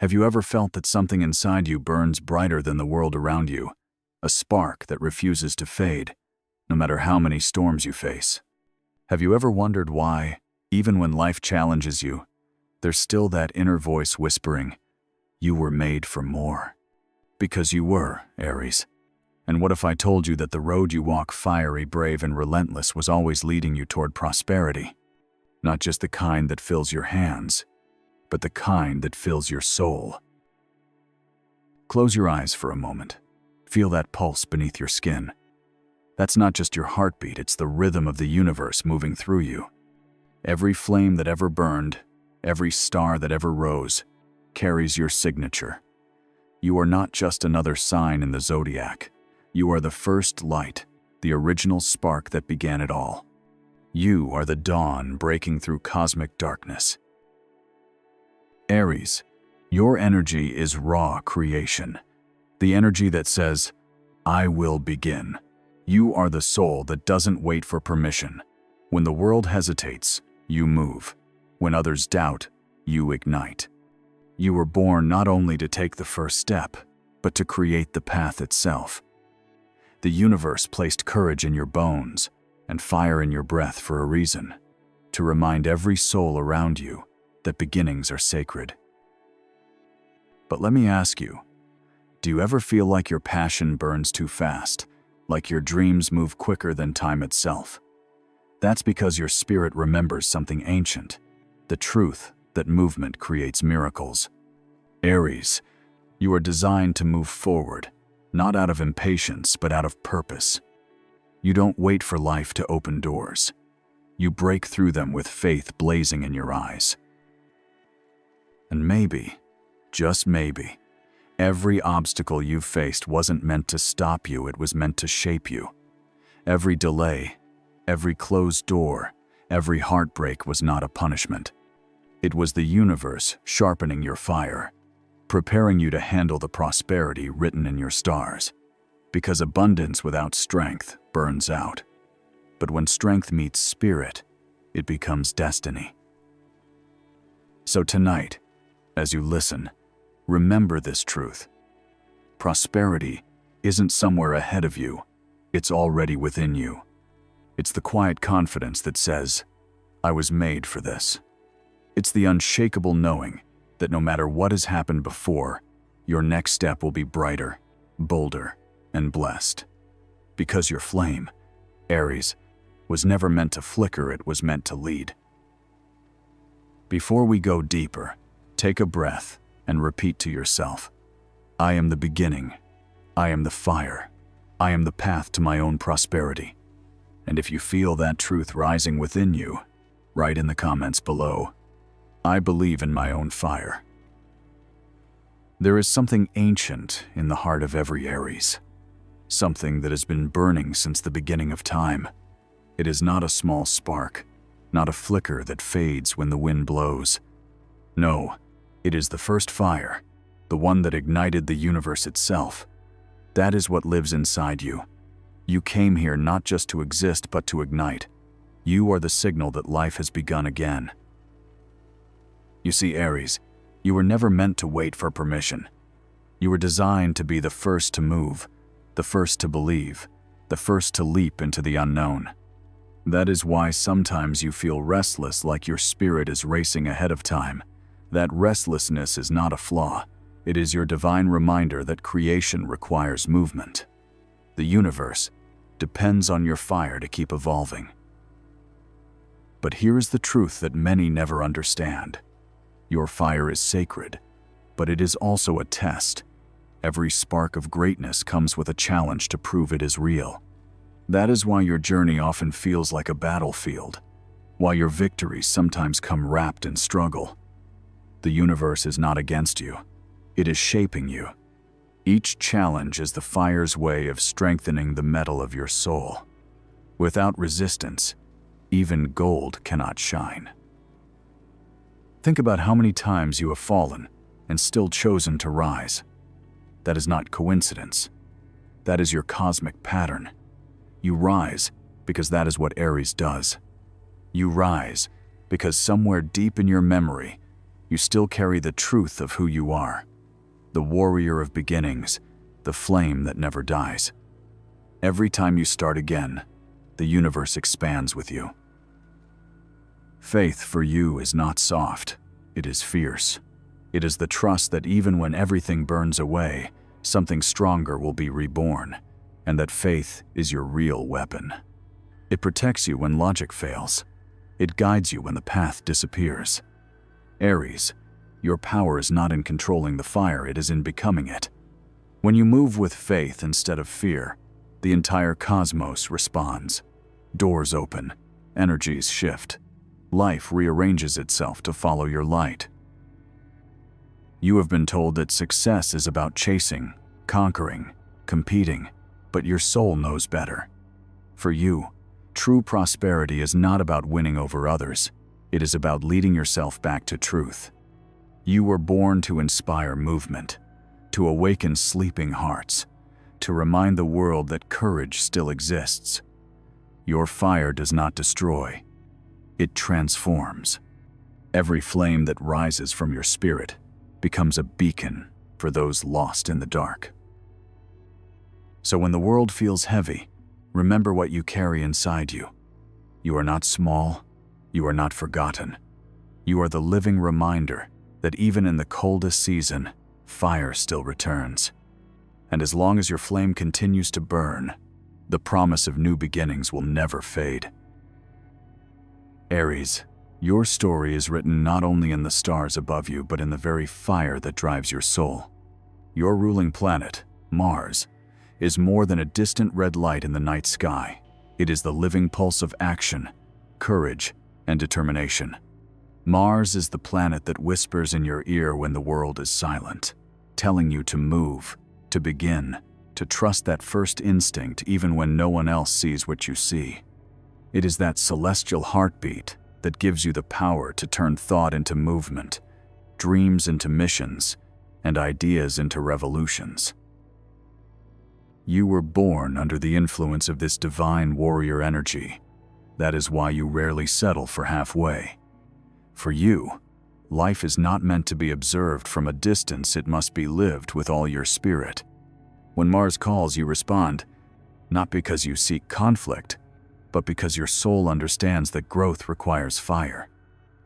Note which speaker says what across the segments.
Speaker 1: Have you ever felt that something inside you burns brighter than the world around you? A spark that refuses to fade, no matter how many storms you face? Have you ever wondered why, even when life challenges you, there's still that inner voice whispering, "You were made for more"? Because you were, Aries. And what if I told you that the road you walk, fiery, brave, and relentless, was always leading you toward prosperity? Not just the kind that fills your hands, but the kind that fills your soul. Close your eyes for a moment. Feel that pulse beneath your skin. That's not just your heartbeat, it's the rhythm of the universe moving through you. Every flame that ever burned, every star that ever rose, carries your signature. You are not just another sign in the zodiac. You are the first light, the original spark that began it all. You are the dawn breaking through cosmic darkness. Aries, your energy is raw creation. The energy that says, "I will begin." You are the soul that doesn't wait for permission. When the world hesitates, you move. When others doubt, you ignite. You were born not only to take the first step, but to create the path itself. The universe placed courage in your bones and fire in your breath for a reason, to remind every soul around you that beginnings are sacred. But let me ask you, do you ever feel like your passion burns too fast, like your dreams move quicker than time itself? That's because your spirit remembers something ancient, the truth that movement creates miracles. Aries, you are designed to move forward, not out of impatience, but out of purpose. You don't wait for life to open doors. You break through them with faith blazing in your eyes. And maybe, just maybe, every obstacle you've faced wasn't meant to stop you, it was meant to shape you. Every delay, every closed door, every heartbreak was not a punishment. It was the universe sharpening your fire, preparing you to handle the prosperity written in your stars. Because abundance without strength burns out. But when strength meets spirit, it becomes destiny. So tonight, as you listen, remember this truth. Prosperity isn't somewhere ahead of you, it's already within you. It's the quiet confidence that says, "I was made for this." It's the unshakable knowing that no matter what has happened before, your next step will be brighter, bolder, and blessed. Because your flame, Aries, was never meant to flicker, it was meant to lead. Before we go deeper, take a breath and repeat to yourself, "I am the beginning. I am the fire. I am the path to my own prosperity." And if you feel that truth rising within you, write in the comments below, "I believe in my own fire." There is something ancient in the heart of every Aries, something that has been burning since the beginning of time. It is not a small spark, not a flicker that fades when the wind blows. No, it is the first fire, the one that ignited the universe itself. That is what lives inside you. You came here not just to exist, but to ignite. You are the signal that life has begun again. You see, Aries, you were never meant to wait for permission. You were designed to be the first to move, the first to believe, the first to leap into the unknown. That is why sometimes you feel restless, like your spirit is racing ahead of time. That restlessness is not a flaw. It is your divine reminder that creation requires movement. The universe depends on your fire to keep evolving. But here is the truth that many never understand. Your fire is sacred, but it is also a test. Every spark of greatness comes with a challenge to prove it is real. That is why your journey often feels like a battlefield, why your victories sometimes come wrapped in struggle. The universe is not against you. It is shaping you. Each challenge is the fire's way of strengthening the metal of your soul. Without resistance, even gold cannot shine. Think about how many times you have fallen and still chosen to rise. That is not coincidence. That is your cosmic pattern. You rise because that is what Aries does. You rise because somewhere deep in your memory, you still carry the truth of who you are, the warrior of beginnings, the flame that never dies. Every time you start again, the universe expands with you. Faith for you is not soft, it is fierce. It is the trust that even when everything burns away, something stronger will be reborn, and that faith is your real weapon. It protects you when logic fails. It guides you when the path disappears. Aries, your power is not in controlling the fire, it is in becoming it. When you move with faith instead of fear, the entire cosmos responds. Doors open, energies shift. Life rearranges itself to follow your light. You have been told that success is about chasing, conquering, competing, but your soul knows better. For you, true prosperity is not about winning over others. It is about leading yourself back to truth. You were born to inspire movement, to awaken sleeping hearts, to remind the world that courage still exists. Your fire does not destroy, it transforms. Every flame that rises from your spirit becomes a beacon for those lost in the dark. So when the world feels heavy, remember what you carry inside you. You are not small, you are not forgotten. You are the living reminder that even in the coldest season, fire still returns. And as long as your flame continues to burn, the promise of new beginnings will never fade. Aries, your story is written not only in the stars above you, but in the very fire that drives your soul. Your ruling planet, Mars, is more than a distant red light in the night sky. It is the living pulse of action, courage, and determination. Mars is the planet that whispers in your ear when the world is silent, telling you to move, to begin, to trust that first instinct even when no one else sees what you see. It is that celestial heartbeat that gives you the power to turn thought into movement, dreams into missions, and ideas into revolutions. You were born under the influence of this divine warrior energy. That is why you rarely settle for halfway. For you, life is not meant to be observed from a distance, it must be lived with all your spirit. When Mars calls, you respond, not because you seek conflict, but because your soul understands that growth requires fire.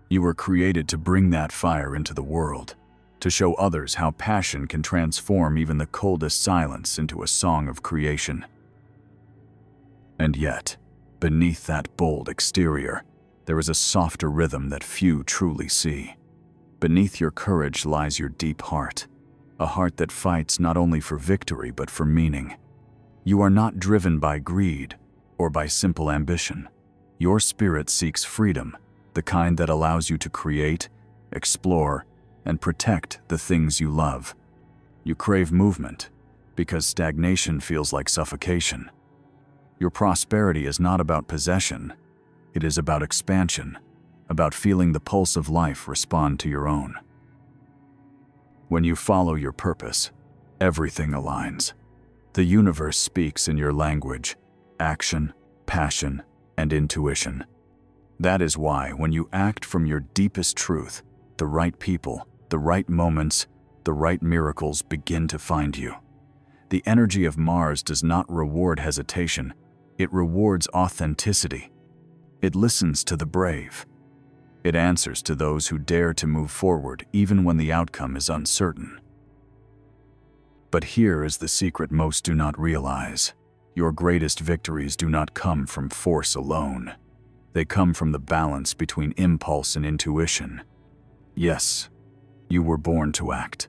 Speaker 1: You were created to bring that fire into the world, to show others how passion can transform even the coldest silence into a song of creation. And yet, beneath that bold exterior, there is a softer rhythm that few truly see. Beneath your courage lies your deep heart, a heart that fights not only for victory but for meaning. You are not driven by greed or by simple ambition. Your spirit seeks freedom, the kind that allows you to create, explore, and protect the things you love. You crave movement because stagnation feels like suffocation. Your prosperity is not about possession, it is about expansion, about feeling the pulse of life respond to your own. When you follow your purpose, everything aligns. The universe speaks in your language, action, passion, and intuition. That is why when you act from your deepest truth, the right people, the right moments, the right miracles begin to find you. The energy of Mars does not reward hesitation, it rewards authenticity. It listens to the brave. It answers to those who dare to move forward even when the outcome is uncertain. But here is the secret most do not realize. Your greatest victories do not come from force alone. They come from the balance between impulse and intuition. Yes, you were born to act,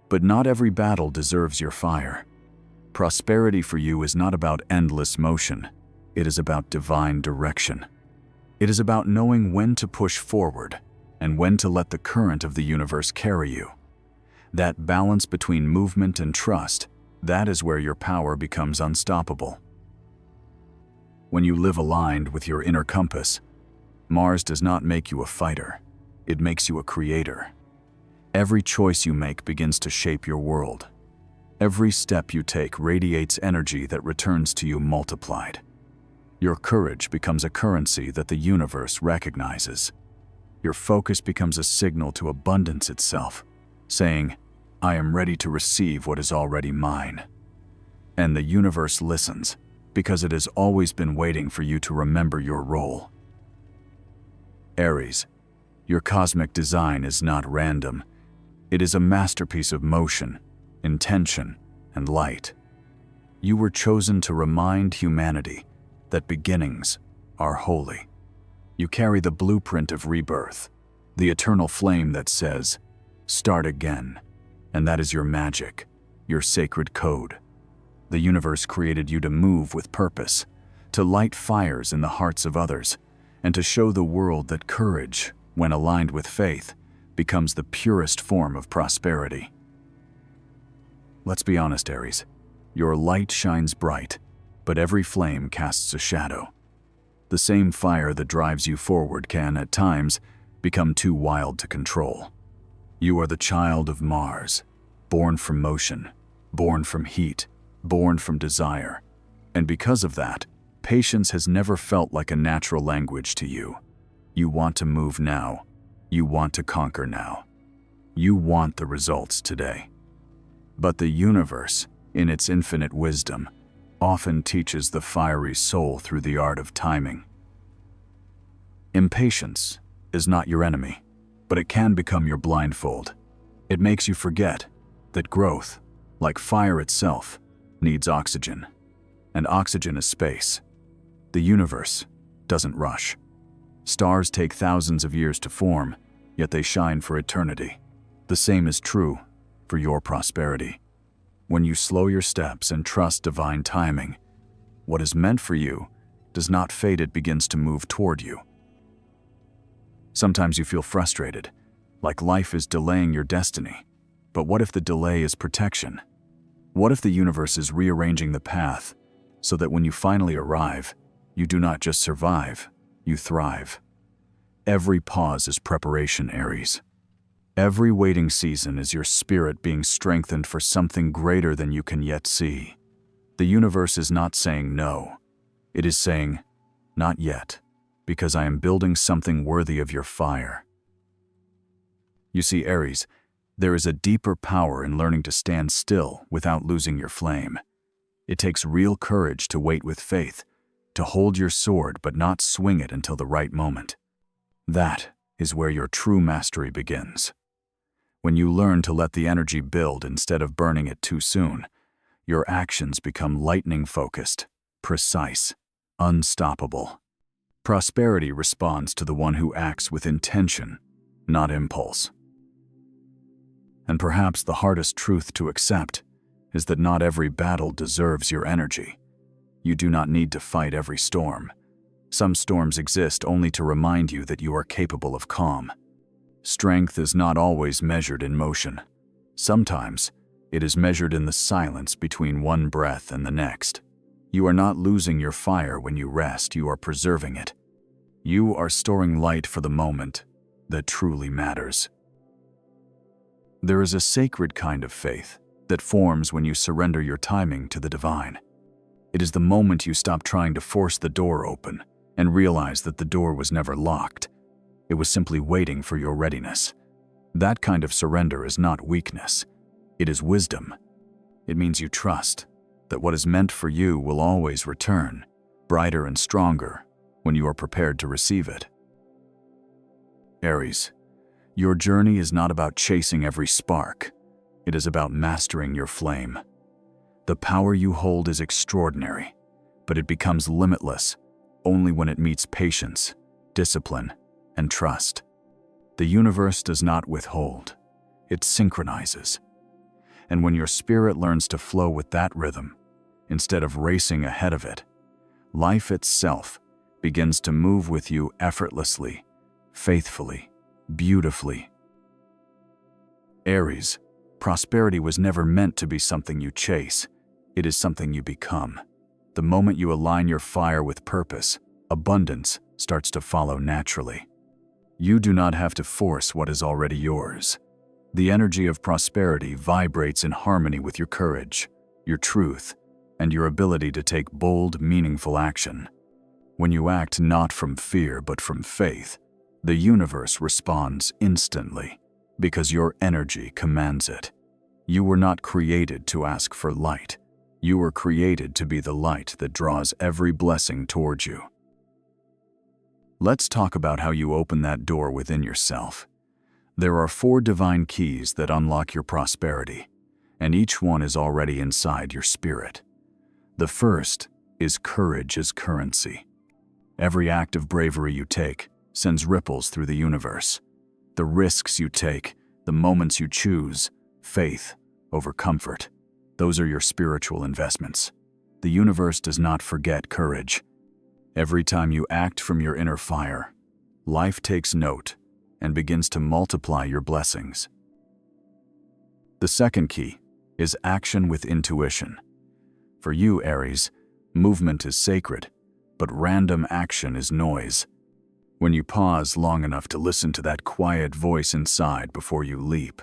Speaker 1: but not every battle deserves your fire. Prosperity for you is not about endless motion. It is about divine direction. It is about knowing when to push forward and when to let the current of the universe carry you. That balance between movement and trust, that is where your power becomes unstoppable. When you live aligned with your inner compass, Mars does not make you a fighter, it makes you a creator. Every choice you make begins to shape your world. Every step you take radiates energy that returns to you multiplied. Your courage becomes a currency that the universe recognizes. Your focus becomes a signal to abundance itself, saying, I am ready to receive what is already mine. And the universe listens, because it has always been waiting for you to remember your role. Aries, your cosmic design is not random. It is a masterpiece of motion, intention, and light. You were chosen to remind humanity that beginnings are holy. You carry the blueprint of rebirth, the eternal flame that says, start again. And that is your magic, your sacred code. The universe created you to move with purpose, to light fires in the hearts of others, and to show the world that courage, when aligned with faith, becomes the purest form of prosperity. Let's be honest, Aries. Your light shines bright, but every flame casts a shadow. The same fire that drives you forward can, at times, become too wild to control. You are the child of Mars, born from motion, born from heat, born from desire. And because of that, patience has never felt like a natural language to you. You want to move now. You want to conquer now. You want the results today. But the universe, in its infinite wisdom, often teaches the fiery soul through the art of timing. Impatience is not your enemy, but it can become your blindfold. It makes you forget that growth, like fire itself, needs oxygen, and oxygen is space. The universe doesn't rush. Stars take thousands of years to form, yet they shine for eternity. The same is true for your prosperity. When you slow your steps and trust divine timing, what is meant for you does not fade, it begins to move toward you. Sometimes you feel frustrated, like life is delaying your destiny. But what if the delay is protection? What if the universe is rearranging the path so that when you finally arrive, you do not just survive, you thrive? Every pause is preparation, Aries. Every waiting season is your spirit being strengthened for something greater than you can yet see. The universe is not saying no. It is saying, not yet, because I am building something worthy of your fire. You see, Aries, there is a deeper power in learning to stand still without losing your flame. It takes real courage to wait with faith, to hold your sword but not swing it until the right moment. That is where your true mastery begins. When you learn to let the energy build instead of burning it too soon, your actions become lightning-focused, precise, unstoppable. Prosperity responds to the one who acts with intention, not impulse. And perhaps the hardest truth to accept is that not every battle deserves your energy. You do not need to fight every storm. Some storms exist only to remind you that you are capable of calm. Strength is not always measured in motion. Sometimes it is measured in the silence between one breath and the next. You are not losing your fire when you rest, you are preserving it. You are storing light for the moment that truly matters. There is a sacred kind of faith that forms when you surrender your timing to the divine. It is the moment you stop trying to force the door open and realize that the door was never locked. It was simply waiting for your readiness. That kind of surrender is not weakness. It is wisdom. It means you trust that what is meant for you will always return, brighter and stronger, when you are prepared to receive it. Aries, your journey is not about chasing every spark. It is about mastering your flame. The power you hold is extraordinary, but it becomes limitless only when it meets patience, discipline, and trust. The universe does not withhold. It synchronizes. And when your spirit learns to flow with that rhythm, instead of racing ahead of it, life itself begins to move with you effortlessly, faithfully, beautifully. Aries, prosperity was never meant to be something you chase. It is something you become. The moment you align your fire with purpose, abundance starts to follow naturally. You do not have to force what is already yours. The energy of prosperity vibrates in harmony with your courage, your truth, and your ability to take bold, meaningful action. When you act not from fear but from faith, The universe responds instantly because your energy commands it. You were not created to ask for light. You were created to be the light that draws every blessing towards you. Let's talk about how you open that door within yourself. There are 4 divine keys that unlock your prosperity, and each one is already inside your spirit. The first is courage as currency. Every act of bravery you take sends ripples through the universe. The risks you take, the moments you choose, faith over comfort, those are your spiritual investments. The universe does not forget courage. Every time you act from your inner fire, life takes note and begins to multiply your blessings. The second key is action with intuition. For you, Aries, movement is sacred, but random action is noise. When you pause long enough to listen to that quiet voice inside before you leap,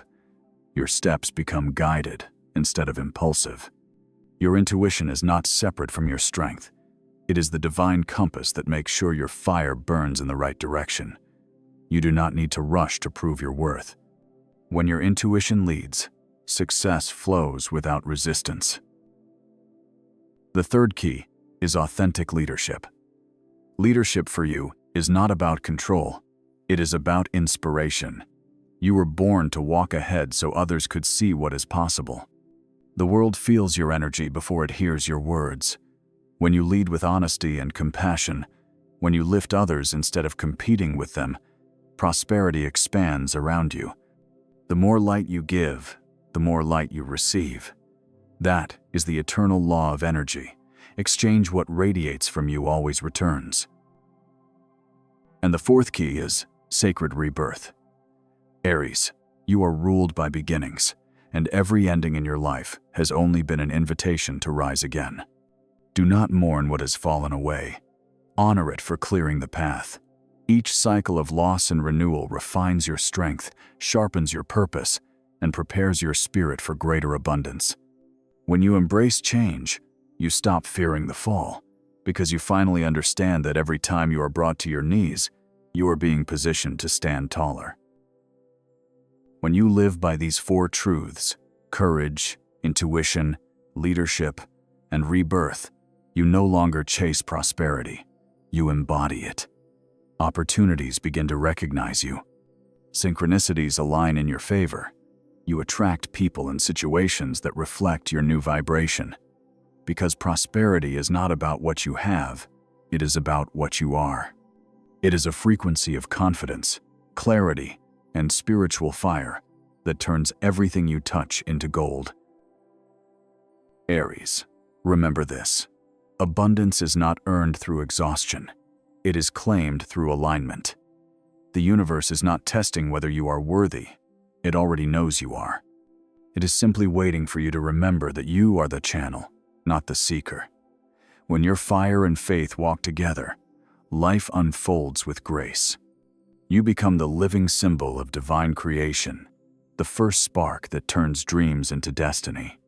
Speaker 1: your steps become guided instead of impulsive. Your intuition is not separate from your strength. It is the divine compass that makes sure your fire burns in the right direction. You do not need to rush to prove your worth. When your intuition leads, success flows without resistance. The third key is authentic leadership. Leadership for you is not about control. It is about inspiration. You were born to walk ahead so others could see what is possible. The world feels your energy before it hears your words. When you lead with honesty and compassion, when you lift others instead of competing with them, prosperity expands around you. The more light you give, the more light you receive. That is the eternal law of energy. Exchange what radiates from you always returns. And the fourth key is sacred rebirth. Aries, you are ruled by beginnings, and every ending in your life has only been an invitation to rise again. Do not mourn what has fallen away. Honor it for clearing the path. Each cycle of loss and renewal refines your strength, sharpens your purpose, and prepares your spirit for greater abundance. When you embrace change, you stop fearing the fall, because you finally understand that every time you are brought to your knees, you are being positioned to stand taller. When you live by these 4 truths, courage, intuition, leadership, and rebirth, you no longer chase prosperity. You embody it. Opportunities begin to recognize you. Synchronicities align in your favor. You attract people and situations that reflect your new vibration. Because prosperity is not about what you have, it is about what you are. It is a frequency of confidence, clarity, and spiritual fire that turns everything you touch into gold. Aries, remember this. Abundance is not earned through exhaustion. It is claimed through alignment. The universe is not testing whether you are worthy. It already knows you are. It is simply waiting for you to remember that you are the channel, not the seeker. When your fire and faith walk together, life unfolds with grace. You become the living symbol of divine creation, the first spark that turns dreams into destiny.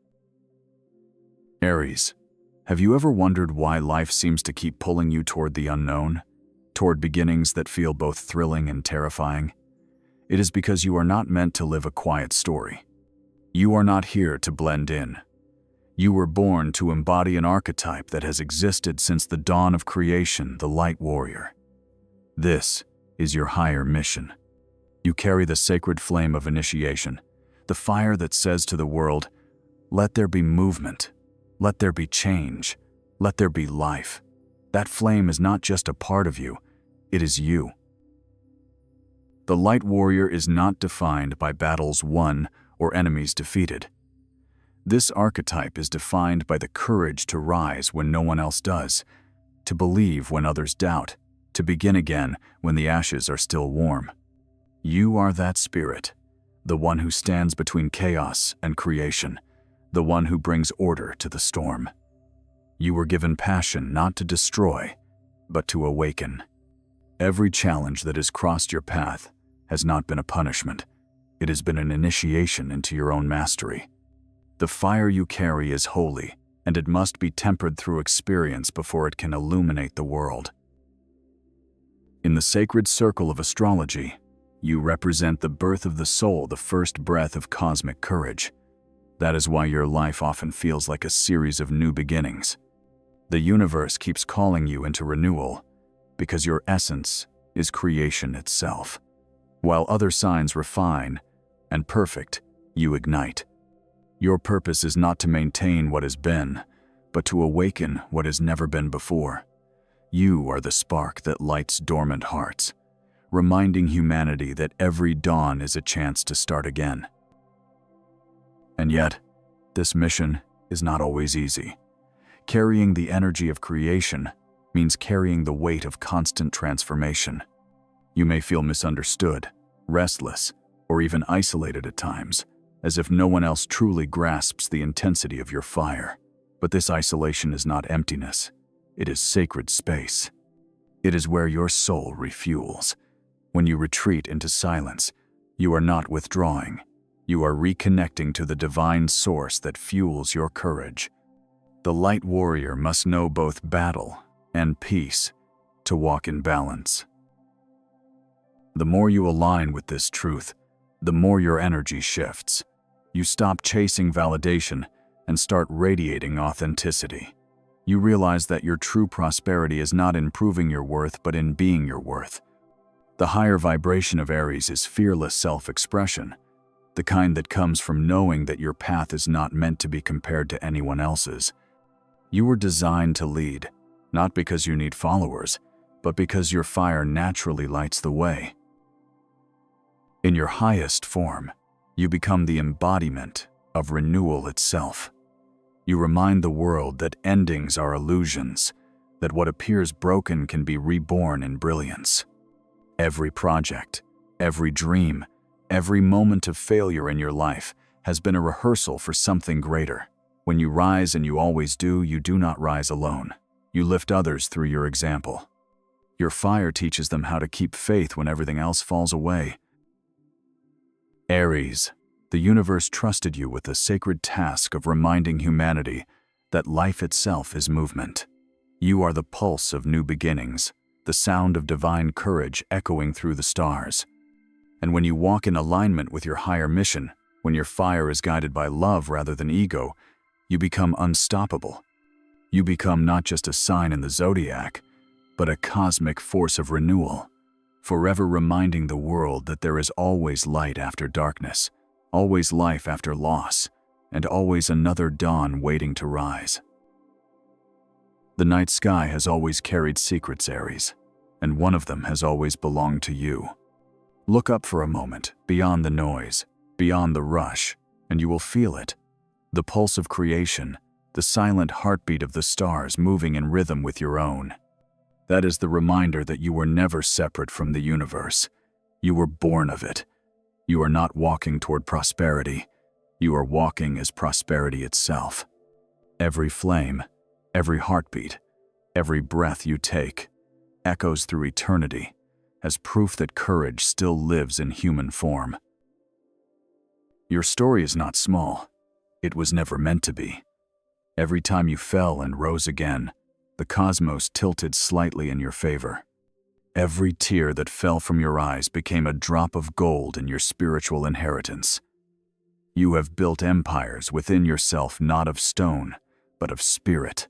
Speaker 1: Aries, have you ever wondered why life seems to keep pulling you toward the unknown, toward beginnings that feel both thrilling and terrifying? It is because you are not meant to live a quiet story. You are not here to blend in. You were born to embody an archetype that has existed since the dawn of creation, the light warrior. This is your higher mission. You carry the sacred flame of initiation, the fire that says to the world, let there be movement, let there be change, let there be life. That flame is not just a part of you, it is you. The light warrior is not defined by battles won or enemies defeated. This archetype is defined by the courage to rise when no one else does, to believe when others doubt, to begin again when the ashes are still warm. You are that spirit, the one who stands between chaos and creation, the one who brings order to the storm. You were given passion not to destroy, but to awaken. Every challenge that has crossed your path has not been a punishment. It has been an initiation into your own mastery. The fire you carry is holy, and it must be tempered through experience before it can illuminate the world. In the sacred circle of astrology, you represent the birth of the soul, the first breath of cosmic courage. That is why your life often feels like a series of new beginnings. The universe keeps calling you into renewal because your essence is creation itself. While other signs refine and perfect, you ignite. Your purpose is not to maintain what has been, but to awaken what has never been before. You are the spark that lights dormant hearts, reminding humanity that every dawn is a chance to start again. And yet, this mission is not always easy. Carrying the energy of creation means carrying the weight of constant transformation. You may feel misunderstood, restless, or even isolated at times, as if no one else truly grasps the intensity of your fire. But this isolation is not emptiness. It is sacred space. It is where your soul refuels. When you retreat into silence, you are not withdrawing. You are reconnecting to the divine source that fuels your courage. The light warrior must know both battle and peace to walk in balance. The more you align with this truth, the more your energy shifts. You stop chasing validation and start radiating authenticity. You realize that your true prosperity is not in proving your worth, but in being your worth. The higher vibration of Aries is fearless self-expression, the kind that comes from knowing that your path is not meant to be compared to anyone else's. You were designed to lead, not because you need followers, but because your fire naturally lights the way. In your highest form, you become the embodiment of renewal itself. You remind the world that endings are illusions, that what appears broken can be reborn in brilliance. Every project, every dream, every moment of failure in your life has been a rehearsal for something greater. When you rise, and you always do, you do not rise alone. You lift others through your example. Your fire teaches them how to keep faith when everything else falls away. Aries, the universe trusted you with the sacred task of reminding humanity that life itself is movement. You are the pulse of new beginnings, the sound of divine courage echoing through the stars. And when you walk in alignment with your higher mission, when your fire is guided by love rather than ego, you become unstoppable. You become not just a sign in the zodiac, but a cosmic force of renewal, forever reminding the world that there is always light after darkness, always life after loss, and always another dawn waiting to rise. The night sky has always carried secrets, Aries, and one of them has always belonged to you. Look up for a moment, beyond the noise, beyond the rush, and you will feel it. The pulse of creation, the silent heartbeat of the stars moving in rhythm with your own. That is the reminder that you were never separate from the universe. You were born of it. You are not walking toward prosperity. You are walking as prosperity itself. Every flame, every heartbeat, every breath you take echoes through eternity as proof that courage still lives in human form. Your story is not small. It was never meant to be. Every time you fell and rose again, the cosmos tilted slightly in your favor. Every tear that fell from your eyes became a drop of gold in your spiritual inheritance. You have built empires within yourself, not of stone, but of spirit.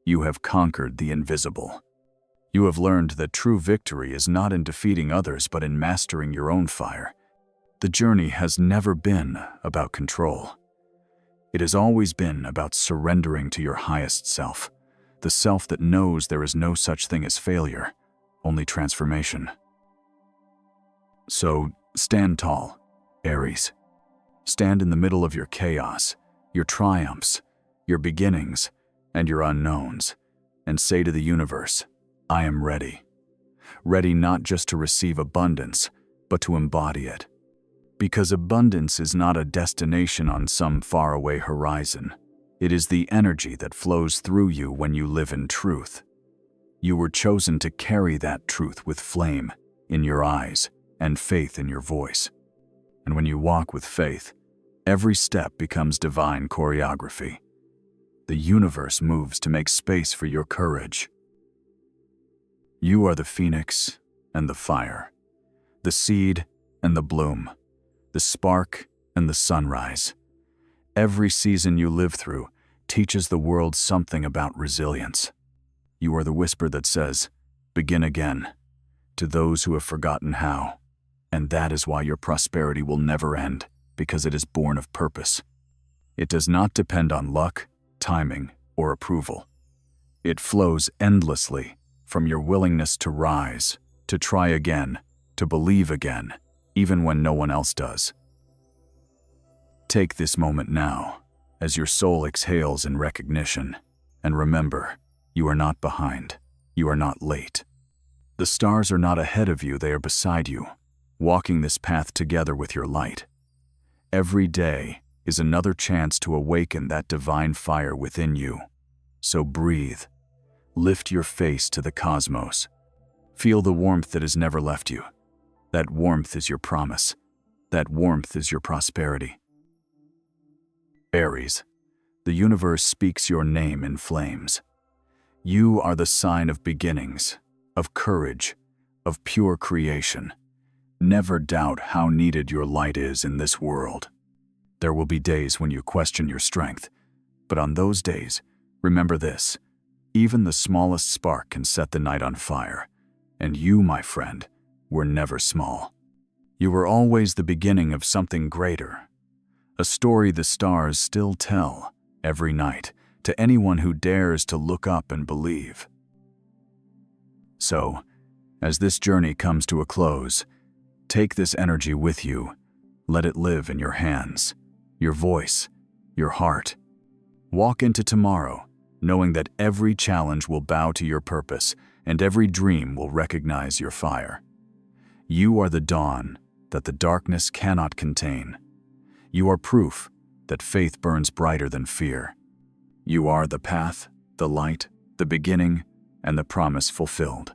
Speaker 1: You have conquered the invisible. You have learned that true victory is not in defeating others, but in mastering your own fire. The journey has never been about control. It has always been about surrendering to your highest self, the self that knows there is no such thing as failure, only transformation. So stand tall, Aries. Stand in the middle of your chaos, your triumphs, your beginnings, and your unknowns, and say to the universe, I am ready. Ready not just to receive abundance, but to embody it. Because abundance is not a destination on some faraway horizon. It is the energy that flows through you when you live in truth. You were chosen to carry that truth with flame in your eyes and faith in your voice. And when you walk with faith, every step becomes divine choreography. The universe moves to make space for your courage. You are the phoenix and the fire, the seed and the bloom, the spark and the sunrise. Every season you live through teaches the world something about resilience. You are the whisper that says, "Begin again," to those who have forgotten how. And that is why your prosperity will never end, because it is born of purpose. It does not depend on luck, timing, or approval. It flows endlessly from your willingness to rise, to try again, to believe again, even when no one else does. Take this moment now, as your soul exhales in recognition, and remember, you are not behind, you are not late. The stars are not ahead of you, they are beside you, walking this path together with your light. Every day is another chance to awaken that divine fire within you. So breathe, lift your face to the cosmos. Feel the warmth that has never left you. That warmth is your promise. That warmth is your prosperity. Aries, the universe speaks your name in flames. You are the sign of beginnings, of courage, of pure creation. Never doubt how needed your light is in this world. There will be days when you question your strength, but on those days, remember this: even the smallest spark can set the night on fire. And you, my friend, were never small. You were always the beginning of something greater. A story the stars still tell every night to anyone who dares to look up and believe. So, as this journey comes to a close, take this energy with you. Let it live in your hands, your voice, your heart. Walk into tomorrow, knowing that every challenge will bow to your purpose and every dream will recognize your fire. You are the dawn that the darkness cannot contain. You are proof that faith burns brighter than fear. You are the path, the light, the beginning, and the promise fulfilled.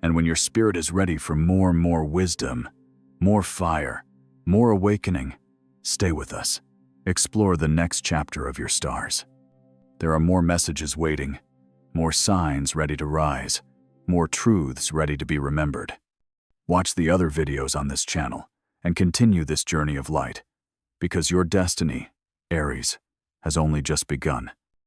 Speaker 1: And when your spirit is ready for more wisdom, more fire, more awakening, stay with us. Explore the next chapter of your stars. There are more messages waiting, more signs ready to rise, more truths ready to be remembered. Watch the other videos on this channel and continue this journey of light, because your destiny, Aries, has only just begun.